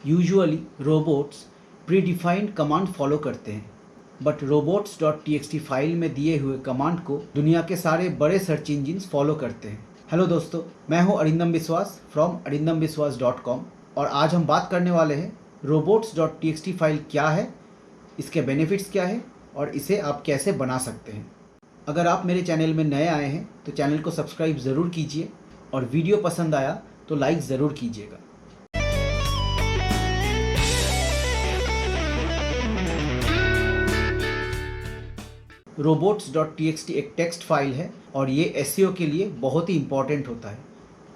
Usually robots predefined command follow करते हैं, but robots.txt file में दिए हुए कमांड को दुनिया के सारे बड़े सर्च इंजिन्स फॉलो करते हैं। हेलो दोस्तों, मैं हूं अरिंदम विश्वास फ्रॉम arindamviswas.com और आज हम बात करने वाले हैं robots.txt फाइल क्या है, इसके बेनिफिट्स क्या है और इसे आप कैसे बना सकते हैं। अगर आप मेरे चैनल में नए आए हैं तो चैनल को सब्सक्राइब ज़रूर कीजिए और वीडियो पसंद आया तो लाइक ज़रूर कीजिएगा। robots.txt एक टेक्स्ट फाइल है और ये एसईओ के लिए बहुत ही इम्पॉर्टेंट होता है।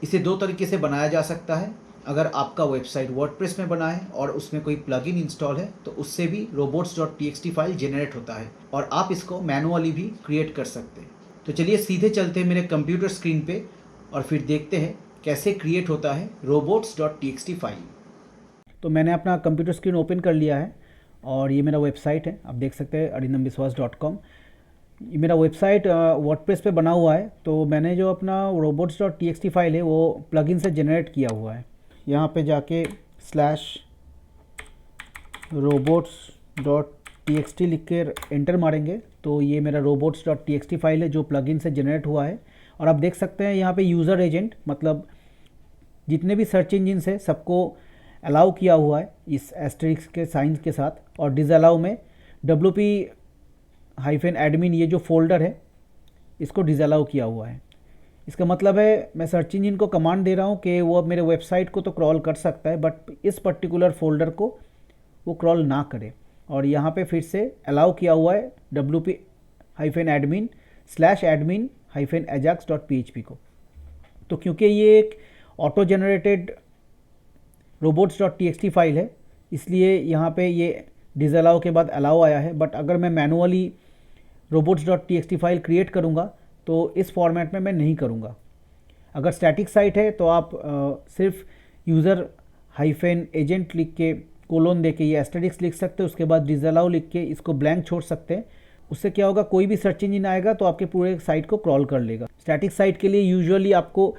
इसे दो तरीके से बनाया जा सकता है। अगर आपका वेबसाइट वर्डप्रेस में बना है और उसमें कोई प्लगइन इंस्टॉल है तो उससे भी robots.txt फाइल जनरेट होता है और आप इसको मैनुअली भी क्रिएट कर सकते हैं। तो चलिए सीधे चलते हैं मेरे कंप्यूटर स्क्रीन पे और फिर देखते हैं कैसे क्रिएट होता है robots.txt फाइल। तो मैंने अपना कंप्यूटर स्क्रीन ओपन कर लिया है और ये मेरा वेबसाइट है, आप देख सकते हैं arindamviswas.com। ये मेरा वेबसाइट वर्डप्रेस पे बना हुआ है। तो मैंने जो अपना robots.txt फाइल है वो प्लगइन से जनरेट किया हुआ है। यहाँ पे जाके /robots.txt लिख के एंटर मारेंगे तो ये मेरा robots.txt फाइल है जो प्लगइन से जनरेट हुआ है। और आप देख सकते हैं यहाँ पे यूज़र एजेंट मतलब जितने भी सर्च इंजिन है सबको अलाउ किया हुआ है इस एस्टेरिक्स के साइन के साथ, और डिसअलाउ में wp-admin ये जो फोल्डर है इसको डिसअलाउ किया हुआ है। इसका मतलब है मैं सर्च इंजिन को कमांड दे रहा हूँ कि वो अब मेरे वेबसाइट को तो क्रॉल कर सकता है बट इस पर्टिकुलर फोल्डर को वो क्रॉल ना करे। और यहाँ पे फिर से अलाउ किया हुआ है wp-admin/admin-ajax.php को। तो क्योंकि ये एक ऑटो जनरेटेड robots.txt फाइल है इसलिए यहाँ पे ये डिसअलाउ के बाद अलाउ आया है। बट अगर मैं मैनुअली robots.txt फाइल क्रिएट करूँगा तो इस फॉर्मेट में मैं नहीं करूँगा। अगर स्टैटिक साइट है तो आप सिर्फ यूज़र -एजेंट लिख के कोलोन दे के ये एस्टेरिक्स लिख सकते हैं, उसके बाद डिसअलाउ लिख के इसको ब्लैंक छोड़ सकते हैं। उससे क्या होगा, कोई भी सर्च इंजिन आएगा तो आपके पूरे साइट को क्रॉल कर लेगा। स्टैटिक साइट के लिए यूजुअली आपको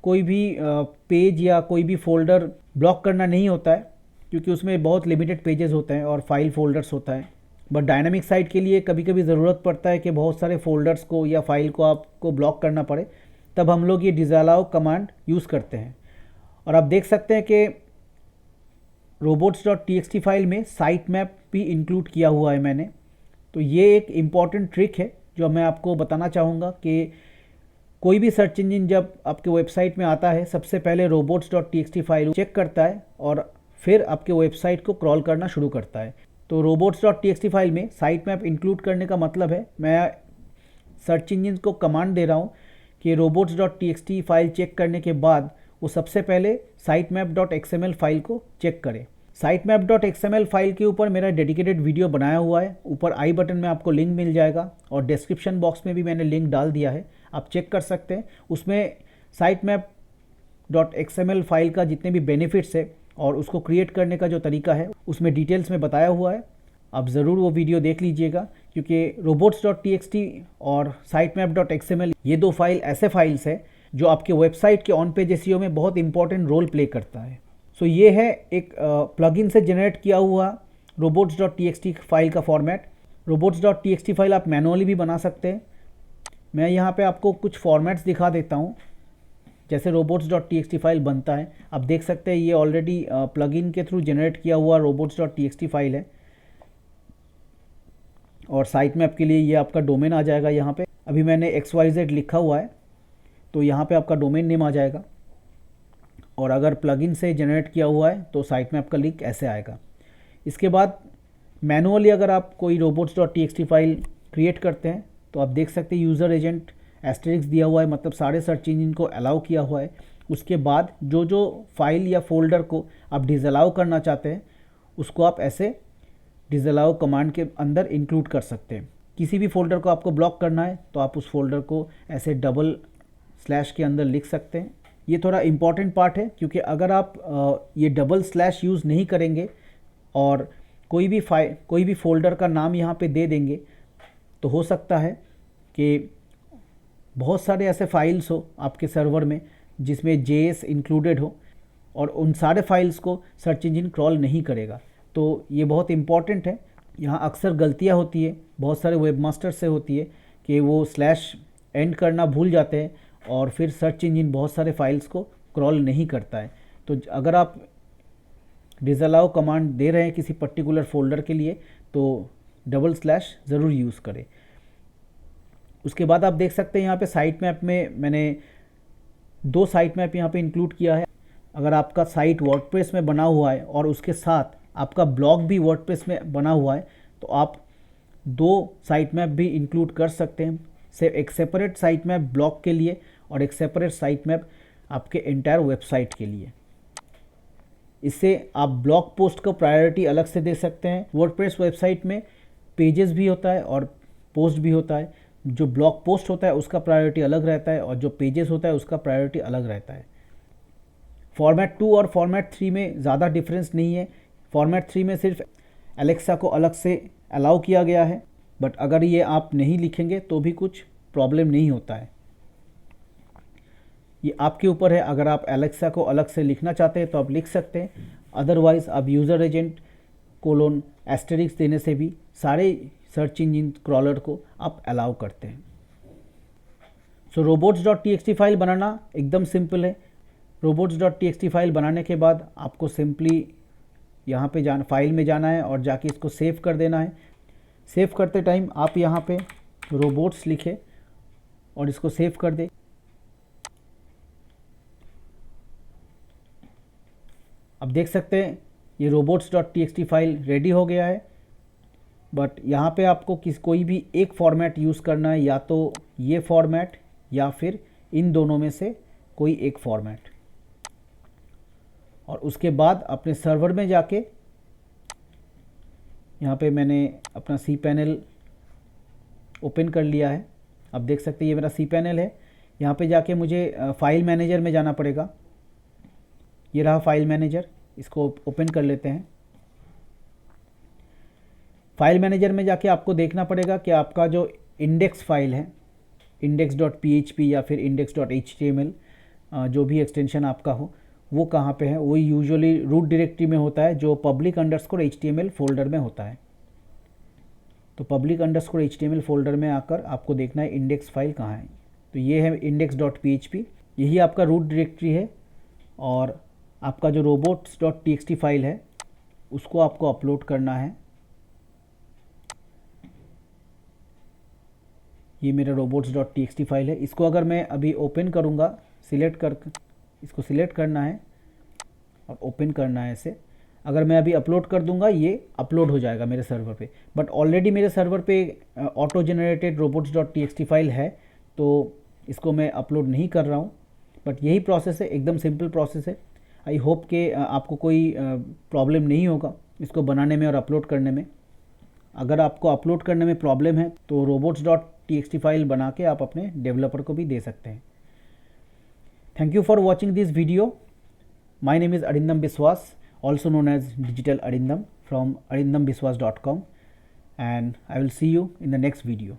कोई भी पेज या कोई भी फोल्डर ब्लॉक करना नहीं होता है क्योंकि उसमें बहुत लिमिटेड पेजेस होते हैं और फाइल फोल्डर्स होता है। बट डायनामिक साइट के लिए कभी कभी ज़रूरत पड़ता है कि बहुत सारे फोल्डर्स को या फाइल को आपको ब्लॉक करना पड़े, तब हम लोग ये डिसअलाउ कमांड यूज़ करते हैं। और आप देख सकते हैं कि robots.txt फाइल में साइट मैप भी इंक्लूड किया हुआ है मैंने। तो ये एक इम्पॉर्टेंट ट्रिक है जो मैं आपको बताना चाहूँगा कि कोई भी सर्च इंजिन जब आपके वेबसाइट में आता है सबसे पहले robots.txt फाइल चेक करता है और फिर आपके वेबसाइट को क्रॉल करना शुरू करता है। तो robots.txt फाइल में साइट मैप इंक्लूड करने का मतलब है मैं सर्च इंजिन को कमांड दे रहा हूँ कि robots.txt फाइल चेक करने के बाद वो सबसे पहले sitemap.xml फाइल को चेक करे। sitemap.xml फाइल के ऊपर मेरा डेडिकेटेड वीडियो बनाया हुआ है, ऊपर आई बटन में आपको लिंक मिल जाएगा और डिस्क्रिप्शन बॉक्स में भी मैंने लिंक डाल दिया है, आप चेक कर सकते हैं। उसमें sitemap.xml फाइल का जितने भी बेनिफिट्स है और उसको क्रिएट करने का जो तरीका है उसमें डिटेल्स में बताया हुआ है। आप ज़रूर वो वीडियो देख लीजिएगा क्योंकि robots.txt और sitemap.xml ये दो फाइल ऐसे फाइल्स है जो आपके वेबसाइट के ऑन पेज एसईओ में बहुत इंपॉर्टेंट रोल प्ले करता है। सो ये है एक प्लगइन से जनरेट किया हुआ robots.txt फाइल का फॉर्मेट। robots.txt फाइल आप मैनुअली भी बना सकते हैं। मैं यहाँ पे आपको कुछ फॉर्मेट्स दिखा देता हूँ जैसे robots.txt फाइल बनता है। आप देख सकते हैं ये ऑलरेडी प्लगइन के थ्रू जनरेट किया हुआ robots.txt फाइल है और साइट मैप के लिए ये आपका डोमेन आ जाएगा। यहाँ पे अभी मैंने XYZ लिखा हुआ है तो यहाँ पे आपका डोमेन नेम आ जाएगा और अगर प्लगइन से जनरेट किया हुआ है तो साइट मैप का लिंक ऐसे आएगा। इसके बाद मैनुअली अगर आप कोई robots.txt फाइल क्रिएट करते हैं तो आप देख सकते हैं यूज़र एजेंट एस्टेरिक्स दिया हुआ है, मतलब सारे सर्च इंजिन को अलाउ किया हुआ है। उसके बाद जो जो फाइल या फोल्डर को आप डिसअलाउ करना चाहते हैं उसको आप ऐसे डिसअलाउ कमांड के अंदर इंक्लूड कर सकते हैं। किसी भी फोल्डर को आपको ब्लॉक करना है तो आप उस फोल्डर को ऐसे डबल स्लैश के अंदर लिख सकते हैं। ये थोड़ा इम्पॉर्टेंट पार्ट है क्योंकि अगर आप ये डबल स्लैश यूज़ नहीं करेंगे और कोई भी फोल्डर का नाम यहाँ पे दे देंगे तो हो सकता है कि बहुत सारे ऐसे फाइल्स हो आपके सर्वर में जिसमें JS इंक्लूडेड हो और उन सारे फाइल्स को सर्च इंजन क्रॉल नहीं करेगा। तो ये बहुत इंपॉर्टेंट है। यहाँ अक्सर गलतियाँ होती है, बहुत सारे वेबमास्टर से होती है कि वो स्लैश एंड करना भूल जाते हैं और फिर सर्च इंजन बहुत सारे फाइल्स को क्रॉल नहीं करता है। तो अगर आप डिसअलाउ कमांड दे रहे हैं किसी पर्टिकुलर फोल्डर के लिए तो डबल स्लैश ज़रूर यूज़ करें। उसके बाद आप देख सकते हैं यहाँ पे साइट मैप में मैंने 2 साइट मैप यहाँ पे इंक्लूड किया है। अगर आपका साइट वर्डप्रेस में बना हुआ है और उसके साथ आपका ब्लॉग भी वर्डप्रेस में बना हुआ है तो आप 2 साइट मैप भी इंक्लूड कर सकते हैं। एक सेपरेट साइट मैप ब्लॉग के लिए और एक सेपरेट साइट मैप आपके एंटायर वेबसाइट के लिए। इससे आप ब्लॉग पोस्ट को प्रायोरिटी अलग से दे सकते हैं। वर्डप्रेस वेबसाइट में पेजेस भी होता है और पोस्ट भी होता है। जो ब्लॉग पोस्ट होता है उसका प्रायोरिटी अलग रहता है और जो पेजेस होता है उसका प्रायोरिटी अलग रहता है। फॉर्मेट 2 और फॉर्मेट 3 में ज़्यादा डिफरेंस नहीं है। फॉर्मेट 3 में सिर्फ एलेक्सा को अलग से अलाउ किया गया है, बट अगर ये आप नहीं लिखेंगे तो भी कुछ प्रॉब्लम नहीं होता है। ये आपके ऊपर है, अगर आप एलेक्सा को अलग से लिखना चाहते हैं तो आप लिख सकते हैं, अदरवाइज़ आप यूज़र एजेंट :* देने से भी सारे सर्च इंजन क्रॉलर को आप अलाउ करते हैं। सो robots.txt फाइल बनाना एकदम सिंपल है। robots.txt फाइल बनाने के बाद आपको सिंपली यहाँ पे फाइल में जाना है और जाके इसको सेव कर देना है। सेव करते टाइम आप यहाँ पे robots लिखें और इसको सेव कर दें। अब देख सकते हैं ये robots.txt फाइल रेडी हो गया है, बट यहाँ पे आपको कोई भी एक फॉर्मेट यूज़ करना है, या तो ये फॉर्मेट या फिर इन दोनों में से कोई एक फॉर्मेट। और उसके बाद अपने सर्वर में जाके यहाँ पे मैंने अपना cPanel ओपन कर लिया है। अब देख सकते हैं ये मेरा cPanel है। यहाँ पे जाके मुझे फाइल मैनेजर में जाना पड़ेगा। ये रहा फाइल मैनेजर, इसको ओपन कर लेते हैं। फाइल मैनेजर में जाके आपको देखना पड़ेगा कि आपका जो इंडेक्स फाइल है, index.php या फिर index.html, जो भी एक्सटेंशन आपका हो वो कहाँ पे है। वो यूजुअली रूट डायरेक्टरी में होता है जो public_html फोल्डर में होता है। तो public_html फोल्डर में आकर आपको देखना है इंडेक्स फाइल कहाँ है। तो ये है index.php, यही आपका रूट डायरेक्टरी है। और आपका जो robots.txt फाइल है उसको आपको अपलोड करना है। ये मेरा robots.txt फाइल है। इसको अगर मैं अभी ओपन करूँगा, इसको सिलेक्ट करना है और ओपन करना है ऐसे। अगर मैं अभी अपलोड कर दूंगा ये अपलोड हो जाएगा मेरे सर्वर पे, बट ऑलरेडी मेरे सर्वर पे ऑटो जनरेटेड robots.txt फाइल है तो इसको मैं अपलोड नहीं कर रहा हूँ। बट यही प्रोसेस है, एकदम सिंपल प्रोसेस है। आई होप कि आपको कोई प्रॉब्लम नहीं होगा इसको बनाने में और अपलोड करने में। अगर आपको अपलोड करने में प्रॉब्लम है तो robots.txt फाइल बना के आप अपने डेवलपर को भी दे सकते हैं। Thank you for watching this video. My name is Arindam Biswas, also known as Digital Arindam from arindambiswas.com, and I will see you in the next video.